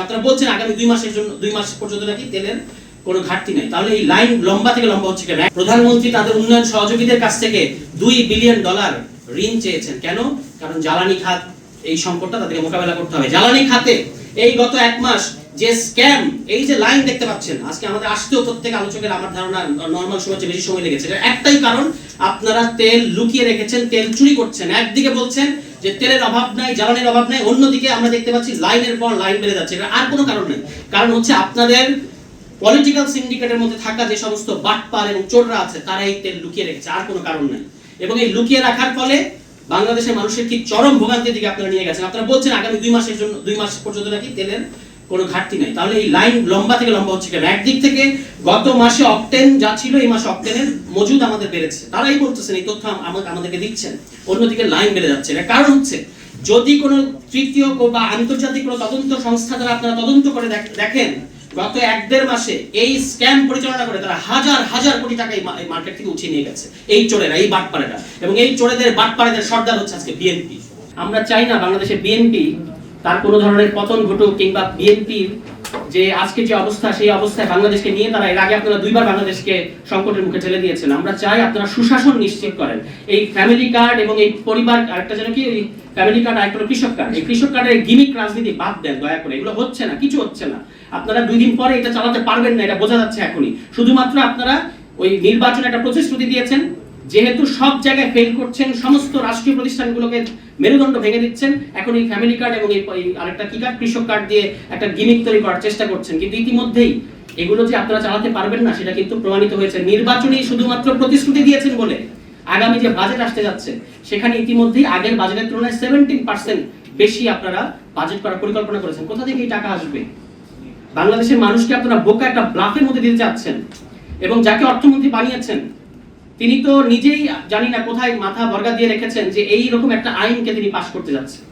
আপনারা বলছেন আগামী 2 মাস পর্যন্ত নাকি তেলের কোনো ঘাটতি নাই। তাহলে এই লাইন লম্বা থেকে লম্বা হচ্ছে কেন? প্রধানমন্ত্রী তাদের উন্নয়ন সহযোগীদের কাছ থেকে $2 বিলিয়ন ঋণ চেয়েছেন। কেন? কারণ জ্বালানি খাত এই সংকটটা তাদেরকে মোকাবেলা করতে হবে। জ্বালানি খাতে এই গত 1 মাস যে স্ক্যাম, এই যে লাইন দেখতে পাচ্ছেন, আজকে আমাদের আসতেও প্রত্যেক আলোচকের আমার ধারণা নরমাল সময় চেয়ে বেশি সময় লেগেছে। এটা একটাই কারণ, আপনারা তেল লুকিয়ে রেখেছেন, তেল চুরি করছেন। একদিকে বলছেন যে তেলের অভাব নাই, জ্বালানির অভাব নাই, অন্যদিকে আমরা দেখতে পাচ্ছি লাইনের পর লাইন বেড়ে যাচ্ছে। এটা আর কোনো কারণ নেই। কারণ হচ্ছে আপনাদের পলিটিক্যাল সিন্ডিকেটের মধ্যে থাকা যে সমস্ত বাটপার এবং চোররা আছে তারা এই তেল লুকিয়ে রেখেছে, আর কোনো কারণ নাই। এবং এই লুকিয়ে রাখার ফলে বাংলাদেশের মানুষের কি চরম ভোগান্তির দিকে আপনারা নিয়ে গেছেন। আপনারা বলছেন আগামী 2 মাস পর্যন্ত নাকি তেলের কোনো ঘাটতি নাই। তাহলে এই লাইন লম্বা থেকে লম্বা হচ্ছে কেন? একদিক থেকে গত মাসে অকটেন যা ছিল, এই মাসে অকটেনের মজুদ আমাদের বেড়েছে, তারাই বলতেছেন, এই তথ্য আমাদেরকে দিচ্ছেন। অন্যদিকে লাইন বেড়ে যাচ্ছে। এর কারণ হচ্ছে, যদি কোনো তৃতীয় বা আন্তর্জাতিক কোনো তদন্ত সংস্থা দ্বারা আপনারা তদন্ত করে দেখেন, গত 1-1.5 মাসে এই স্ক্যাম পরিচালনা করে তারা হাজার হাজার কোটি টাকা এই মার্কেট থেকে উঠিয়ে নিয়ে গেছে। এই চোরেরা, এই বাটপাড়েরা, এবং এই চোরেদের বাটপাড়েদের সর্দার হচ্ছে আজকে বিএনপি। আমরা চাই না বাংলাদেশে বিএনপি তার কোনো ধরনের পতন ঘটুক, কিংবা বিএনপির যে আজকে যে অবস্থা, সেই অবস্থায় বাংলাদেশকে নিয়ে তারা, এর আগে আপনারা 2বার বাংলাদেশকে সংকটের মুখে ঠেলে দিয়েছেন। আমরা চাই আপনারা সুশাসন নিশ্চিত করেন। এই ফ্যামিলি কার্ড এবং এই পরিবার, আরেকটা যেন কি, এই ফ্যামিলি কার্ড, আরেকটা কৃষক কার্ড, এই কৃষক কার্ডের গিমিক রাজনীতি বাদ দেন দয়া করে। এগুলো হচ্ছে না, কিছু হচ্ছে না। আপনারা 2 দিন পরে এটা চালাতে পারবেন না, এটা বোঝা যাচ্ছে এখনই। শুধুমাত্র আপনারা ওই নির্বাচনে একটা প্রতিশ্রুতি দিয়েছেন, যেহেতু সব জায়গায় ফেল করছেন, সমস্ত রাষ্ট্রীয় প্রতিষ্ঠানগুলোকে মেরুদণ্ড ভেঙে দিচ্ছেন, এখন এই ফ্যামিলি কার্ড এবং এই আরেকটা কি কার্ড, কৃষক কার্ড দিয়ে একটা গিমিক তৈরি করার চেষ্টা করছেন। কিন্তু ইতিমধ্যেই এগুলো যে আপনারা চালাতে পারবেন না, সেটা কিন্তু প্রমাণিত হয়েছে। নির্বাচনে শুধুমাত্র প্রতিশ্রুতি দিয়েছেন বলে আগামী যে বাজেট আসতে যাচ্ছে, সেখানে ইতিমধ্যেই আগের বাজেটের তুলনায় 17% বেশি আপনারা বাজেট করার পরিকল্পনা করেছেন। কোথা থেকে এই টাকা আসবে? বাংলাদেশের মানুষকে আপনারা বোকা একটা ব্লাফের মধ্যে দিতে চাচ্ছেন। এবং যাকে অর্থমন্ত্রী বানিয়েছেন, তিনি তো নিজেই জানি না কোথায় মাথা বর্গা দিয়ে রেখেছেন যে এই রকম একটা আইনকে তিনি পাশ করতে যাচ্ছেন।